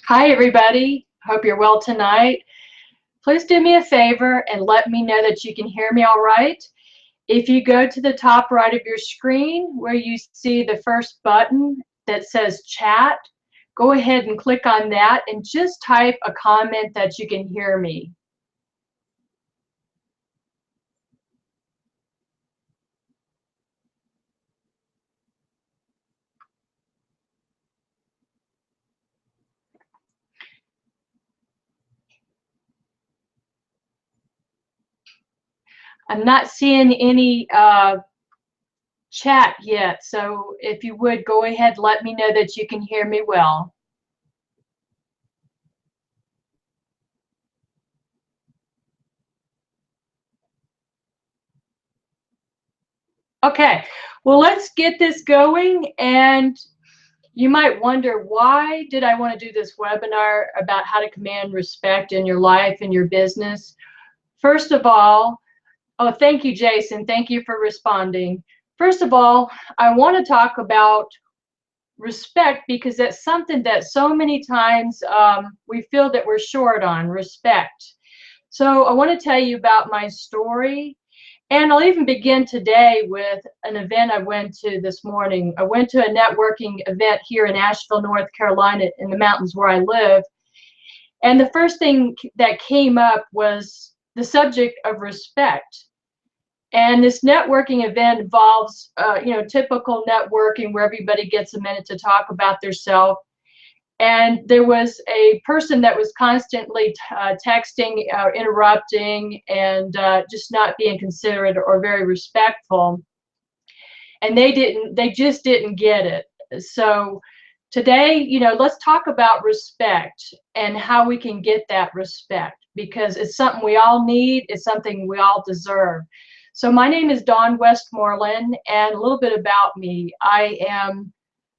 Hi, everybody. Hope you're well tonight. Please do me a favor and let me know that you can hear me all right. If you go to the top right of your screen where you see the first button that says chat, go ahead and click on that and just type a comment that you can hear me. I'm not seeing any chat yet, so if you would go ahead, let me know that you can hear me well. Okay, well, let's get this going. And you might wonder, why did I want to do this webinar about how to command respect in your life and your business? First of all, oh, thank you, Jason. Thank you for responding. First of all, I want to talk about respect because that's something that so many times we feel that we're short on, respect. So I want to tell you about my story. And I'll even begin today with an event I went to this morning. I went to a networking event here in Asheville, North Carolina, in the mountains where I live. And the first thing that came up was the subject of respect. And this networking event involves, typical networking where everybody gets a minute to talk about themselves. And there was a person that was constantly texting, interrupting, and just not being considerate or very respectful. And they just didn't get it. So today, let's talk about respect and how we can get that respect, because it's something we all need. It's something we all deserve. So my name is Dawn Westmoreland, and a little bit about me. I am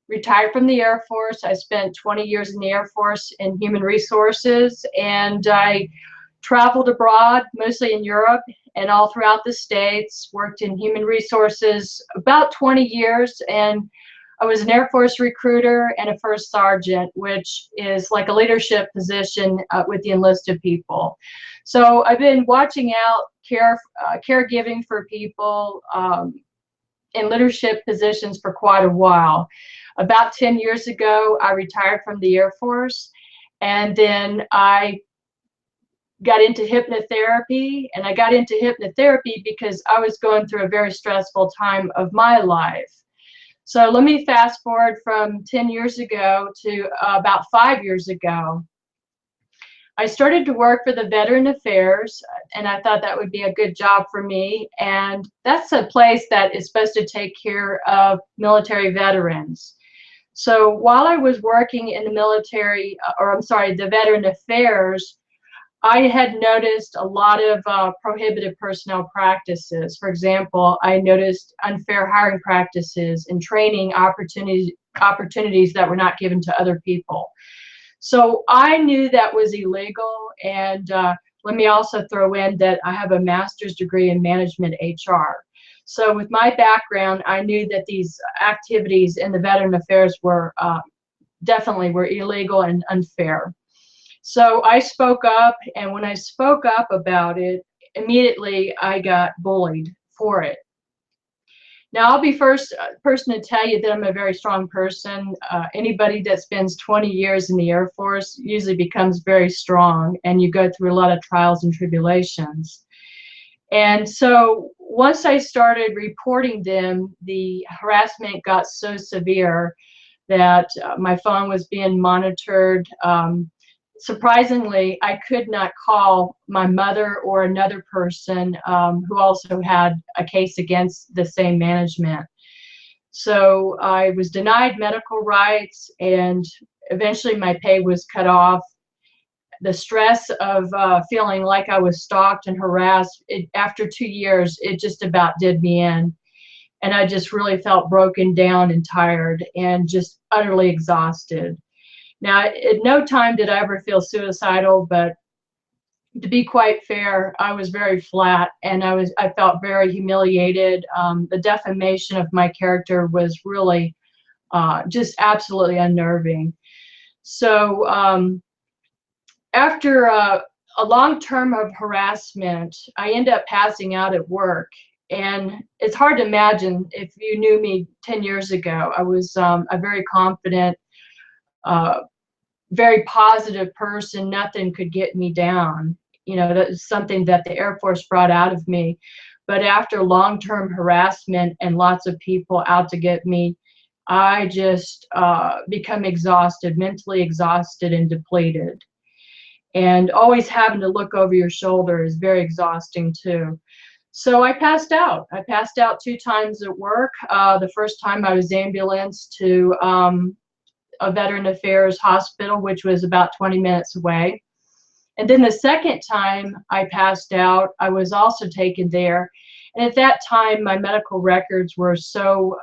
retired from the Air Force. I spent 20 years in the Air Force in human resources, and I traveled abroad, mostly in Europe and all throughout the States, worked in human resources about 20 years, and I was an Air Force recruiter and a first sergeant, which is like a leadership position with the enlisted people. So I've been watching out, caregiving for people in leadership positions for quite a while. About 10 years ago, I retired from the Air Force, and then I got into hypnotherapy. And I got into hypnotherapy because I was going through a very stressful time of my life. So let me fast forward from 10 years ago to about 5 years ago. I started to work for the Veteran Affairs, and I thought that would be a good job for me. And that's a place that is supposed to take care of military veterans. So while I was working in the military, the Veteran Affairs, I had noticed a lot of prohibitive personnel practices. For example, I noticed unfair hiring practices and training opportunities that were not given to other people. So I knew that was illegal. And let me also throw in that I have a master's degree in management HR. So with my background, I knew that these activities in the Veteran Affairs were definitely illegal and unfair. So I spoke up, and when I spoke up about it, immediately I got bullied for it. Now, I'll be first person to tell you that I'm a very strong person. Anybody that spends 20 years in the Air Force usually becomes very strong, and you go through a lot of trials and tribulations. And so once I started reporting them, the harassment got so severe that my phone was being monitored. Surprisingly, I could not call my mother or another person who also had a case against the same management. So I was denied medical rights, and eventually my pay was cut off. The stress of feeling like I was stalked and harassed, after 2 years, it just about did me in. And I just really felt broken down and tired and just utterly exhausted. Now, at no time did I ever feel suicidal, but to be quite fair, I was very flat, and I felt very humiliated. The defamation of my character was really just absolutely unnerving. So after a long term of harassment, I end up passing out at work. And it's hard to imagine if you knew me 10 years ago. I was a very confident, uh, very positive person. Nothing could get me down. You know, that's something that the Air Force brought out of me. But after long-term harassment and lots of people out to get me, I just become exhausted, mentally exhausted and depleted. And always having to look over your shoulder is very exhausting too. So I passed out. I passed out 2 times at work. The first time I was ambulanced to a Veteran Affairs hospital, which was about 20 minutes away. And then the second time I passed out, I was also taken there. And at that time, my medical records were so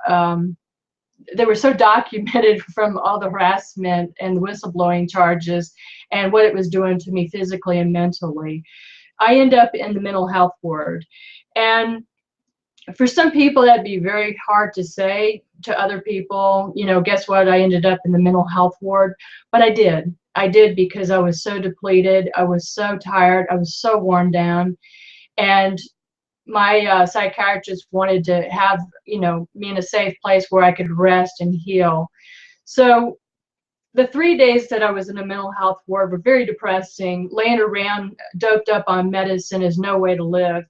they were so documented from all the harassment and whistleblowing charges and what it was doing to me physically and mentally. I end up in the mental health ward. And for some people, that'd be very hard to say to other people, you know, guess what? I ended up in the mental health ward. But I did. I did because I was so depleted. I was so tired. I was so worn down. And my psychiatrist wanted to have, you know, me in a safe place where I could rest and heal. So the 3 days that I was in a mental health ward were very depressing. Laying around doped up on medicine is no way to live.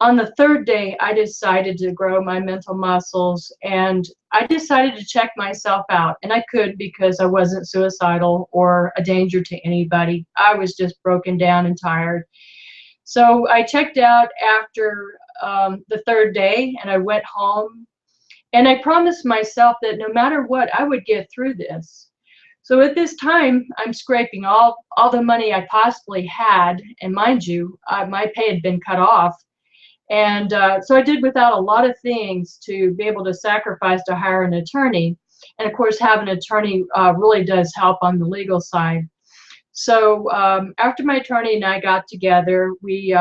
On the third day, I decided to grow my mental muscles, and I decided to check myself out. And I could, because I wasn't suicidal or a danger to anybody. I was just broken down and tired. So I checked out after the third day, and I went home. And I promised myself that no matter what, I would get through this. So at this time, I'm scraping all the money I possibly had. And mind you, my pay had been cut off. And so I did without a lot of things to be able to sacrifice to hire an attorney. And of course, having an attorney really does help on the legal side. So after my attorney and I got together, we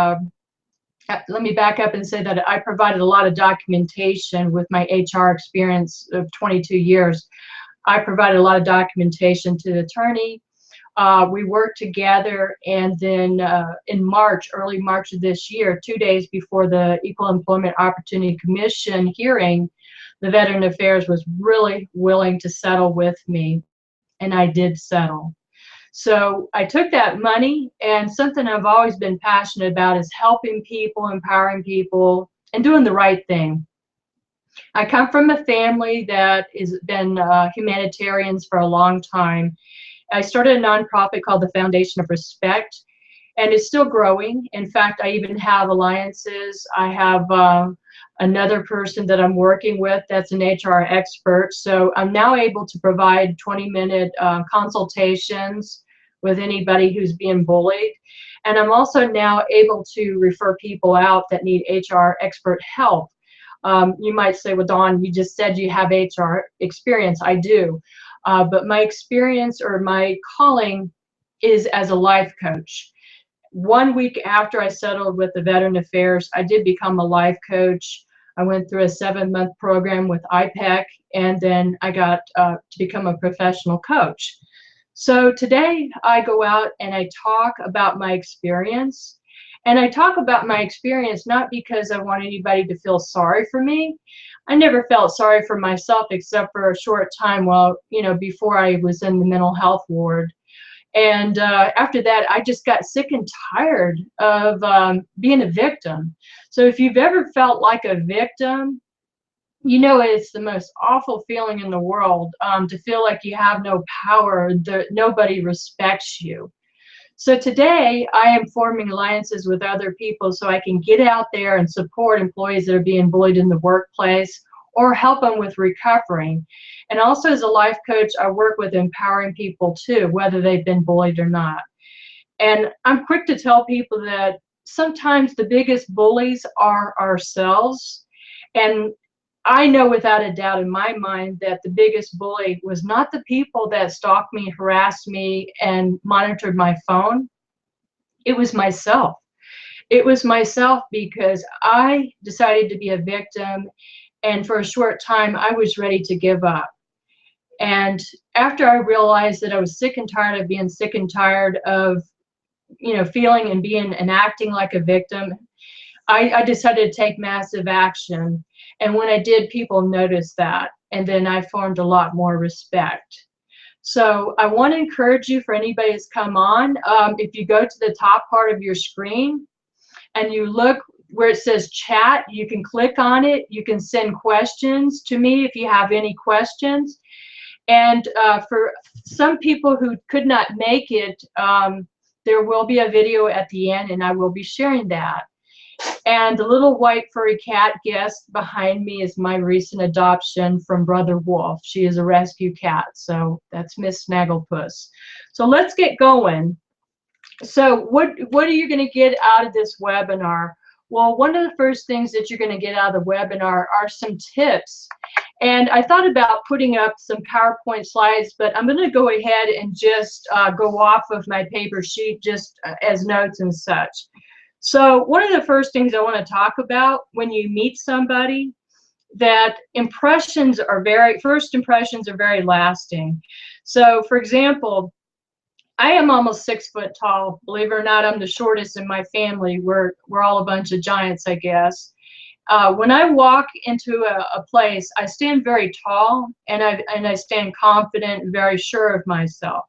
let me back up and say that I provided a lot of documentation with my HR experience of 22 years. I provided a lot of documentation to the attorney. We worked together, and then in March, early March of this year, 2 days before the Equal Employment Opportunity Commission hearing, the Veteran Affairs was really willing to settle with me, and I did settle. So I took that money, and something I've always been passionate about is helping people, empowering people, and doing the right thing. I come from a family that has been humanitarians for a long time. I started a nonprofit called the Foundation of Respect, and it's still growing. In fact, I even have alliances. I have another person that I'm working with that's an HR expert. So I'm now able to provide 20-minute consultations with anybody who's being bullied. And I'm also now able to refer people out that need HR expert help. You might say, well, Dawn, you just said you have HR experience. I do. But my experience or my calling is as a life coach. 1 week after I settled with the Veteran Affairs, I did become a life coach. I went through a 7-month program with IPEC, and then I got to become a professional coach. So today I go out and I talk about my experience. And I talk about my experience not because I want anybody to feel sorry for me. I never felt sorry for myself except for a short time while, you know, before I was in the mental health ward. And after that, I just got sick and tired of being a victim. So if you've ever felt like a victim, you know, it's the most awful feeling in the world, to feel like you have no power, that nobody respects you. So today I am forming alliances with other people so I can get out there and support employees that are being bullied in the workplace or help them with recovering. And also as a life coach, I work with empowering people too, whether they've been bullied or not. And I'm quick to tell people that sometimes the biggest bullies are ourselves. And I know without a doubt in my mind that the biggest bully was not the people that stalked me, harassed me, and monitored my phone. It was myself. It was myself because I decided to be a victim, and for a short time, I was ready to give up. And after I realized that I was sick and tired of being sick and tired of, feeling and being and acting like a victim, I decided to take massive action. And when I did, people noticed that. And then I formed a lot more respect. So I want to encourage you, for anybody that's come on, if you go to the top part of your screen and you look where it says chat, you can click on it. You can send questions to me if you have any questions. And for some people who could not make it, there will be a video at the end, and I will be sharing that. And the little white furry cat guest behind me is my recent adoption from Brother Wolf. She is a rescue cat, so that's Miss Snagglepuss. So let's get going. So what are you going to get out of this webinar? Well, one of the first things that you're going to get out of the webinar are some tips. And I thought about putting up some PowerPoint slides, but I'm going to go ahead and just go off of my paper sheet just as notes and such. So one of the first things I want to talk about when you meet somebody, that first impressions are very lasting. So for example, I am almost 6 foot tall. Believe it or not, I'm the shortest in my family. We're all a bunch of giants, I guess. When I walk into a place, I stand very tall, and I stand confident and very sure of myself,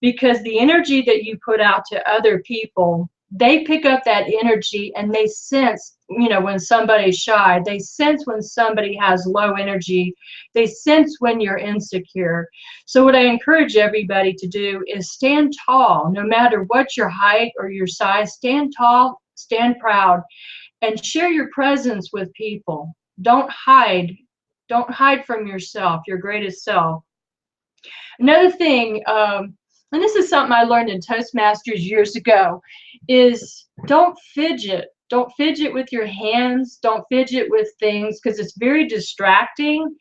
because the energy that you put out to other people, they pick up that energy, and they sense, when somebody's shy. They sense when somebody has low energy. They sense when you're insecure. So what I encourage everybody to do is stand tall, no matter what your height or your size. Stand tall, stand proud, and share your presence with people. Don't hide. Don't hide from yourself, your greatest self. Another thing, and this is something I learned in Toastmasters years ago, is don't fidget. Don't fidget with your hands. Don't fidget with things, because it's very distracting.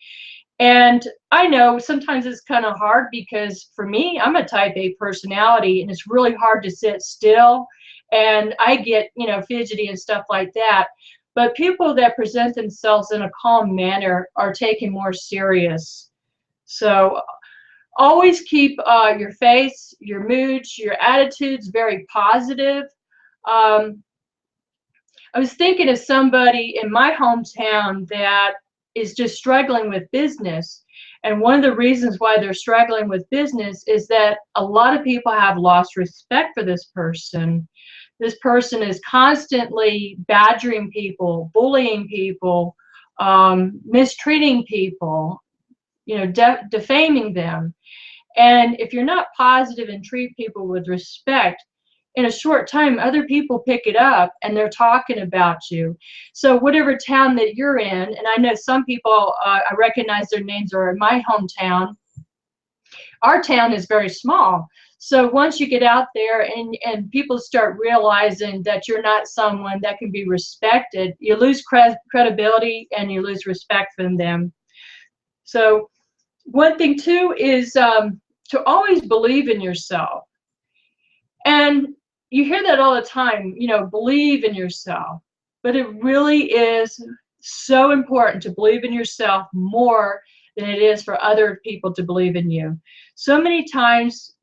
And I know sometimes it's kind of hard, because for me, I'm a type A personality, and it's really hard to sit still. And I get, fidgety and stuff like that. But people that present themselves in a calm manner are taken more serious. So always keep your face, your moods, your attitudes very positive. I was thinking of somebody in my hometown that is just struggling with business. And one of the reasons why they're struggling with business is that a lot of people have lost respect for this person. This person is constantly badgering people, bullying people, mistreating people, defaming them. And if you're not positive and treat people with respect, in a short time, other people pick it up and they're talking about you. So whatever town that you're in, and I know some people, I recognize their names, are in my hometown. Our town is very small. So once you get out there and people start realizing that you're not someone that can be respected, you lose credibility and you lose respect from them. So one thing too is to always believe in yourself. And you hear that all the time, believe in yourself. But it really is so important to believe in yourself more than it is for other people to believe in you. So many times,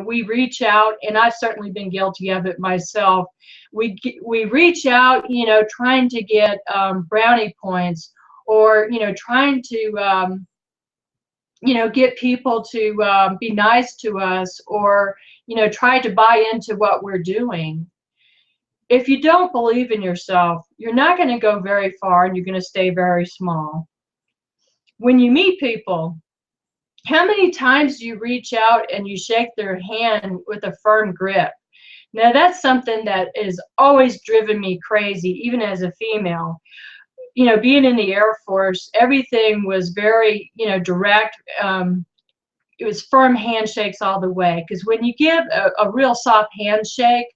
we reach out, and I've certainly been guilty of it myself. We reach out, trying to get brownie points, or, trying to, get people to be nice to us, or, try to buy into what we're doing. If you don't believe in yourself, you're not going to go very far, and you're going to stay very small. When you meet people, how many times do you reach out and you shake their hand with a firm grip? Now, that's something that has always driven me crazy, even as a female. Being in the Air Force, everything was very, direct. It was firm handshakes all the way, because when you give a real soft handshake,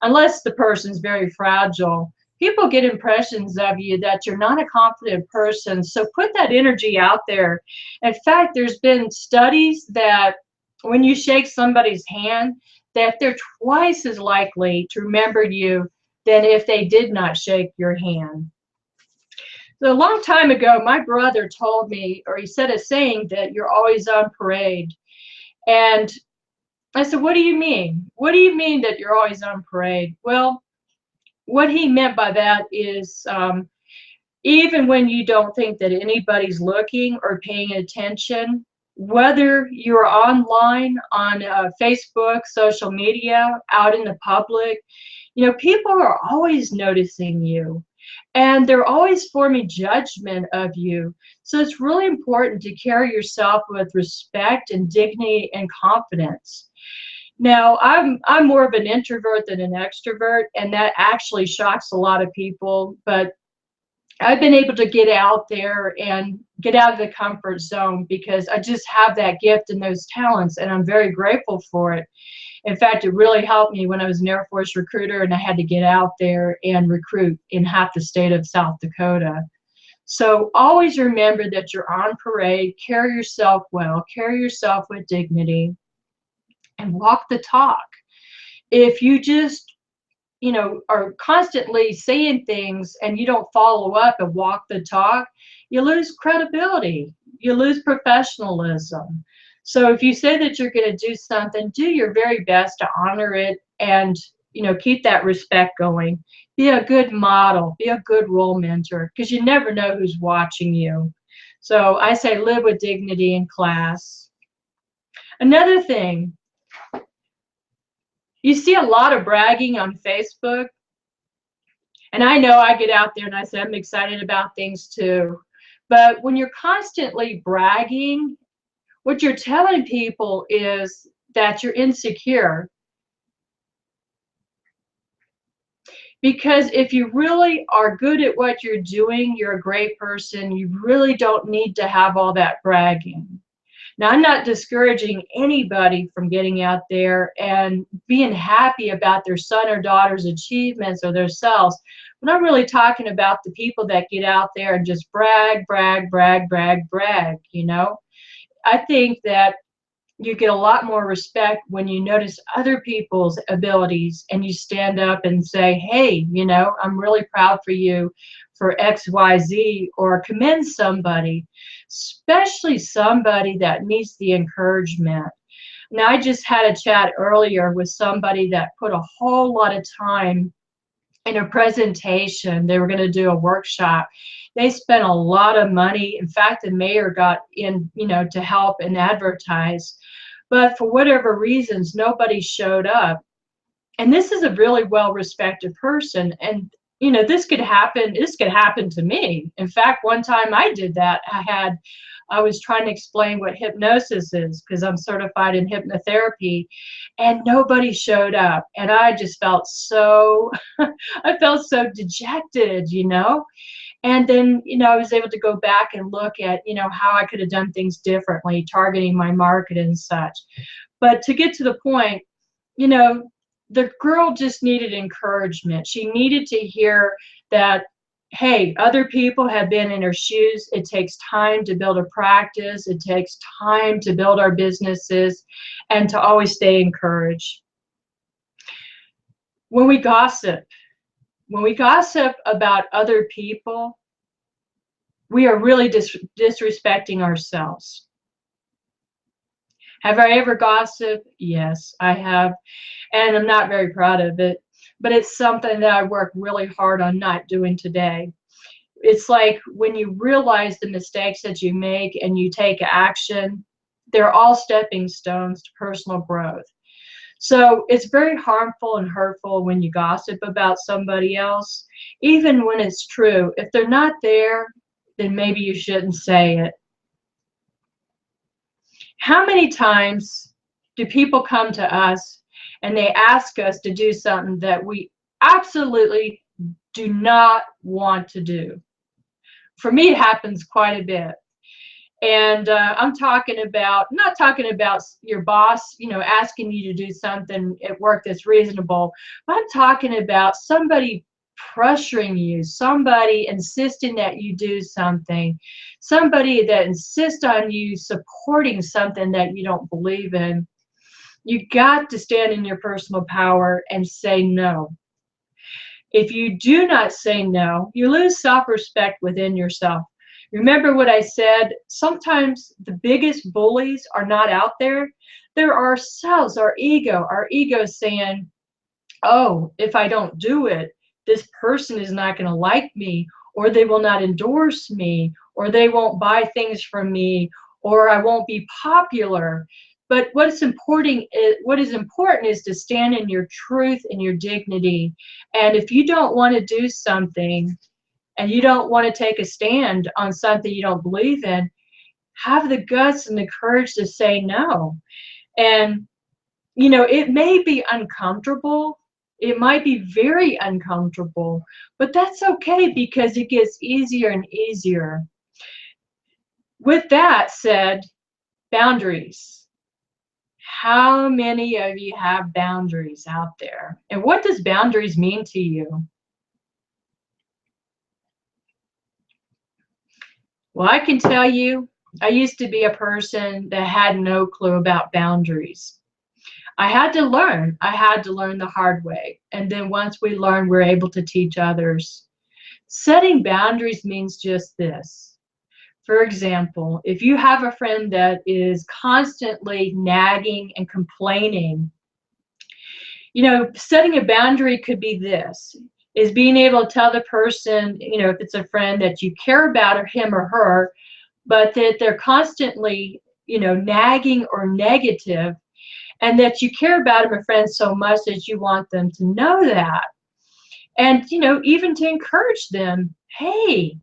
unless the person's very fragile, people get impressions of you that you're not a confident person. So put that energy out there. In fact, there's been studies that when you shake somebody's hand, that they're twice as likely to remember you than if they did not shake your hand. So a long time ago, my brother told me, or he said a saying that you're always on parade. And I said, what do you mean? What do you mean that you're always on parade? Well, what he meant by that is even when you don't think that anybody's looking or paying attention, whether you're online on Facebook, social media, out in the public, people are always noticing you and they're always forming judgment of you. So it's really important to carry yourself with respect and dignity and confidence. Now, I'm more of an introvert than an extrovert, and that actually shocks a lot of people, but I've been able to get out there and get out of the comfort zone because I just have that gift and those talents, and I'm very grateful for it. In fact, it really helped me when I was an Air Force recruiter and I had to get out there and recruit in half the state of South Dakota. So always remember that you're on parade, carry yourself well, carry yourself with dignity, and walk the talk. If you just are constantly saying things and you don't follow up and walk the talk, you lose credibility, you lose professionalism. So if you say that you're going to do something, do your very best to honor it and keep that respect going. Be a good model, be a good role mentor, because you never know who's watching you. So I say live with dignity and class. Another thing, you see a lot of bragging on Facebook. And I know I get out there and I say I'm excited about things too. But when you're constantly bragging, what you're telling people is that you're insecure. Because if you really are good at what you're doing, you're a great person, you really don't need to have all that bragging. Now, I'm not discouraging anybody from getting out there and being happy about their son or daughter's achievements or themselves. But I'm really talking about the people that get out there and just brag, brag, brag, brag, brag, I think that you get a lot more respect when you notice other people's abilities and you stand up and say, hey, I'm really proud for you for XYZ, or commend somebody, especially somebody that needs the encouragement. Now, I just had a chat earlier with somebody that put a whole lot of time in a presentation. They were going to do a workshop. They spent a lot of money. In fact, the mayor got in, to help and advertise. But for whatever reasons, nobody showed up. And this is a really well-respected person. And, this could happen. This could happen to me. In fact, one time I did that. I was trying to explain what hypnosis is because I'm certified in hypnotherapy, and nobody showed up. And I just felt I felt so dejected, And then, I was able to go back and look at, how I could have done things differently, targeting my market and such. But to get to the point, the girl just needed encouragement. She needed to hear that, hey, other people have been in her shoes. It takes time to build a practice. It takes time to build our businesses and to always stay encouraged. When we gossip about other people, we are really disrespecting ourselves. Have I ever gossiped? Yes, I have. And I'm not very proud of it, but it's something that I work really hard on not doing today. It's like when you realize the mistakes that you make and you take action, they're all stepping stones to personal growth. So it's very harmful and hurtful when you gossip about somebody else, even when it's true. If they're not there, then maybe you shouldn't say it. How many times do people come to us and they ask us to do something that we absolutely do not want to do? For me, it happens quite a bit. And I'm not talking about your boss, asking you to do something at work that's reasonable. But I'm talking about somebody pressuring you, somebody insisting that you do something, somebody that insists on you supporting something that you don't believe in. You got to stand in your personal power and say no. If you do not say no, you lose self-respect within yourself. Remember what I said, sometimes the biggest bullies are not out there. They're ourselves, our ego saying, oh, if I don't do it, this person is not going to like me, or they will not endorse me, or they won't buy things from me, or I won't be popular. But what is important is to stand in your truth and your dignity. And if you don't want to do something and you don't want to take a stand on something you don't believe in, have the guts and the courage to say no. And it may be uncomfortable. It might be very uncomfortable, but that's okay because it gets easier and easier. With that said, boundaries. How many of you have boundaries out there? And what does boundaries mean to you? Well, I can tell you, I used to be a person that had no clue about boundaries. I had to learn. I had to learn the hard way. And then once we learn, we're able to teach others. Setting boundaries means just this. For example, if you have a friend that is constantly nagging and complaining, setting a boundary could be this, is being able to tell the person, if it's a friend that you care about or him or her, but that they're constantly, nagging or negative, and that you care about them, a friend, so much that you want them to know that. And, even to encourage them, hey,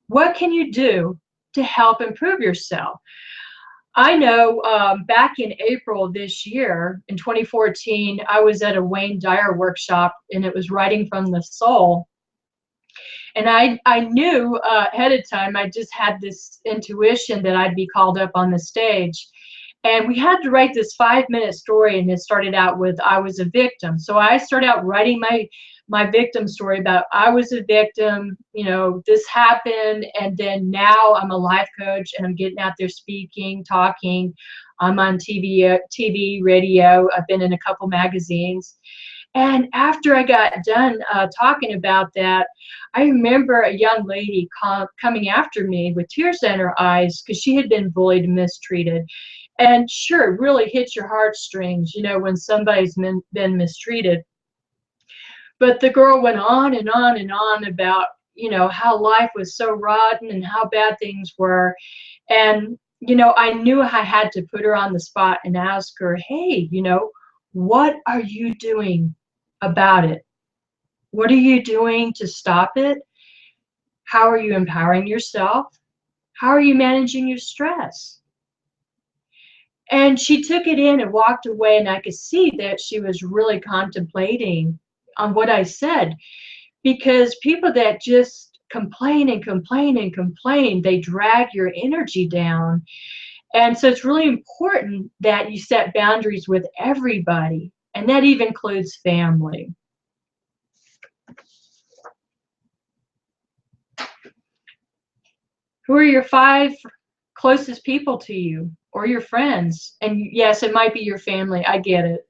what can you do to help improve yourself? I know back in April of this year, in 2014, I was at a Wayne Dyer workshop, and it was Writing from the Soul. And I knew ahead of time, I just had this intuition that I'd be called up on the stage. And we had to write this 5-minute story, and it started out with, I was a victim. So I started out writing my victim story about, I was a victim, this happened, and then now I'm a life coach, and I'm getting out there speaking, talking. I'm on TV, radio. I've been in a couple magazines. And after I got done talking about that, I remember a young lady coming after me with tears in her eyes because she had been bullied and mistreated. And sure, it really hits your heartstrings, when somebody's been mistreated. But the girl went on and on and on about, how life was so rotten and how bad things were. And, I knew I had to put her on the spot and ask her, hey, what are you doing about it? What are you doing to stop it? How are you empowering yourself? How are you managing your stress? And she took it in and walked away, and I could see that she was really contemplating on what I said, because people that just complain and complain and complain, they drag your energy down. And so it's really important that you set boundaries with everybody, and that even includes family. Who are your 5 closest people to you, or your friends? And yes, it might be your family. I get it.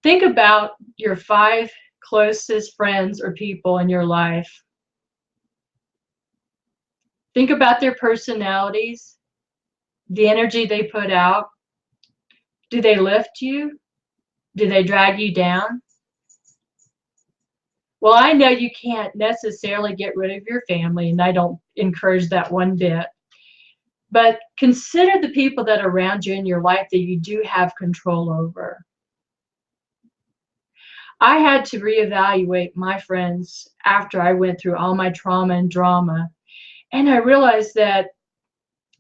Think about your 5 closest friends or people in your life. Think about their personalities, the energy they put out. Do they lift you? Do they drag you down? Well, I know you can't necessarily get rid of your family, and I don't encourage that one bit. But consider the people that are around you in your life that you do have control over. I had to reevaluate my friends after I went through all my trauma and drama. And I realized that,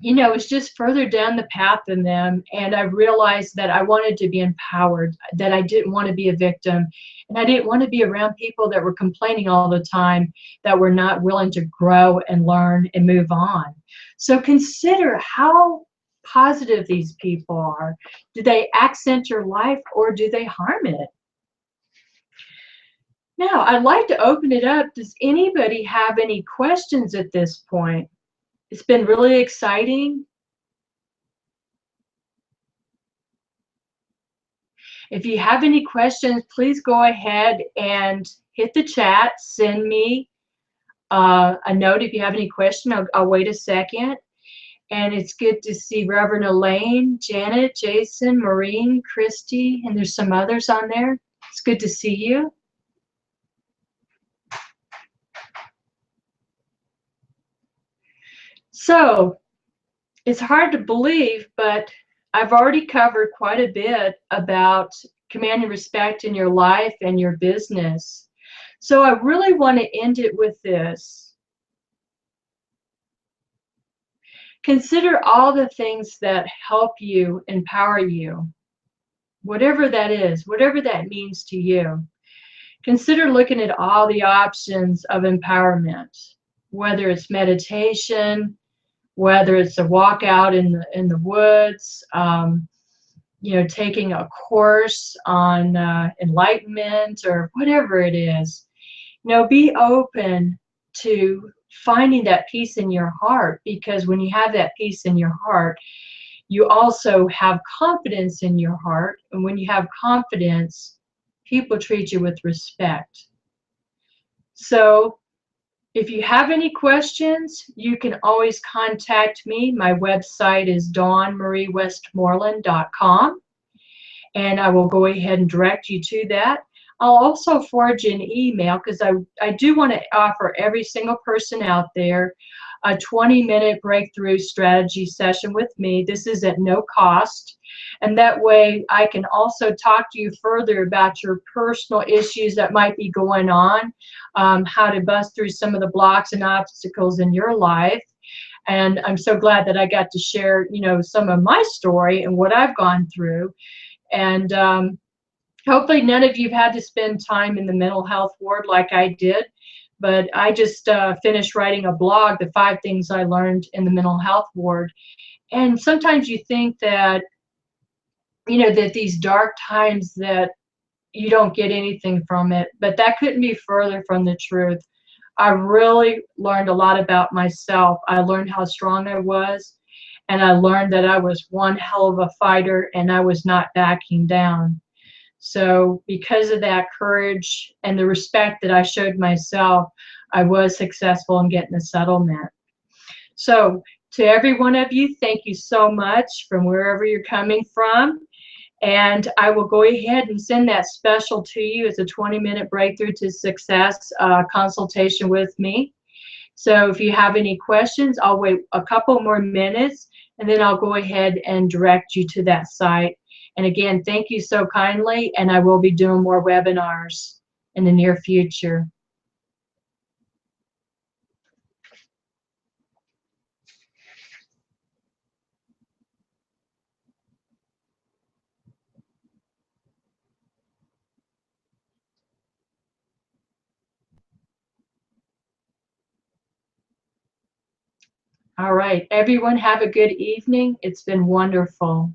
it's just further down the path than them. And I realized that I wanted to be empowered, that I didn't want to be a victim. And I didn't want to be around people that were complaining all the time, that were not willing to grow and learn and move on. So consider how positive these people are. Do they accent your life, or do they harm it? Now, I'd like to open it up. Does anybody have any questions at this point? It's been really exciting. If you have any questions, please go ahead and hit the chat. Send me a note if you have any question. I'll wait a second. And it's good to see Reverend Elaine, Janet, Jason, Maureen, Christy, and there's some others on there. It's good to see you. So it's hard to believe, but I've already covered quite a bit about command and respect in your life and your business. So I really want to end it with this. Consider all the things that help you, empower you, whatever that is, whatever that means to you. Consider looking at all the options of empowerment, whether it's meditation, whether it's a walk out in the woods, you know, taking a course on enlightenment or whatever it is. You know, be open to finding that peace in your heart, because when you have that peace in your heart, you also have confidence in your heart. And when you have confidence, people treat you with respect. So if you have any questions, you can always contact me. My website is dawnmariewestmoreland.com, and I will go ahead and direct you to that. I'll also forward you an email, because I do want to offer every single person out there a 20-minute breakthrough strategy session with me. This is at no cost. And that way I can also talk to you further about your personal issues that might be going on, how to bust through some of the blocks and obstacles in your life. And I'm so glad that I got to share, you know, some of my story and what I've gone through. And hopefully none of you have had to spend time in the mental health ward like I did. But I just finished writing a blog, The 5 Things I Learned in the Mental Health Ward. And sometimes you think that, you know, that these dark times that you don't get anything from it, but that couldn't be further from the truth. I really learned a lot about myself. I learned how strong I was, and I learned that I was one hell of a fighter and I was not backing down. So because of that courage and the respect that I showed myself, I was successful in getting a settlement. So to every one of you, thank you so much from wherever you're coming from. And I will go ahead and send that special to you as a 20-minute breakthrough to success consultation with me. So if you have any questions, I'll wait a couple more minutes, and then I'll go ahead and direct you to that site. And again, thank you so kindly, and I will be doing more webinars in the near future. All right, everyone have a good evening. It's been wonderful.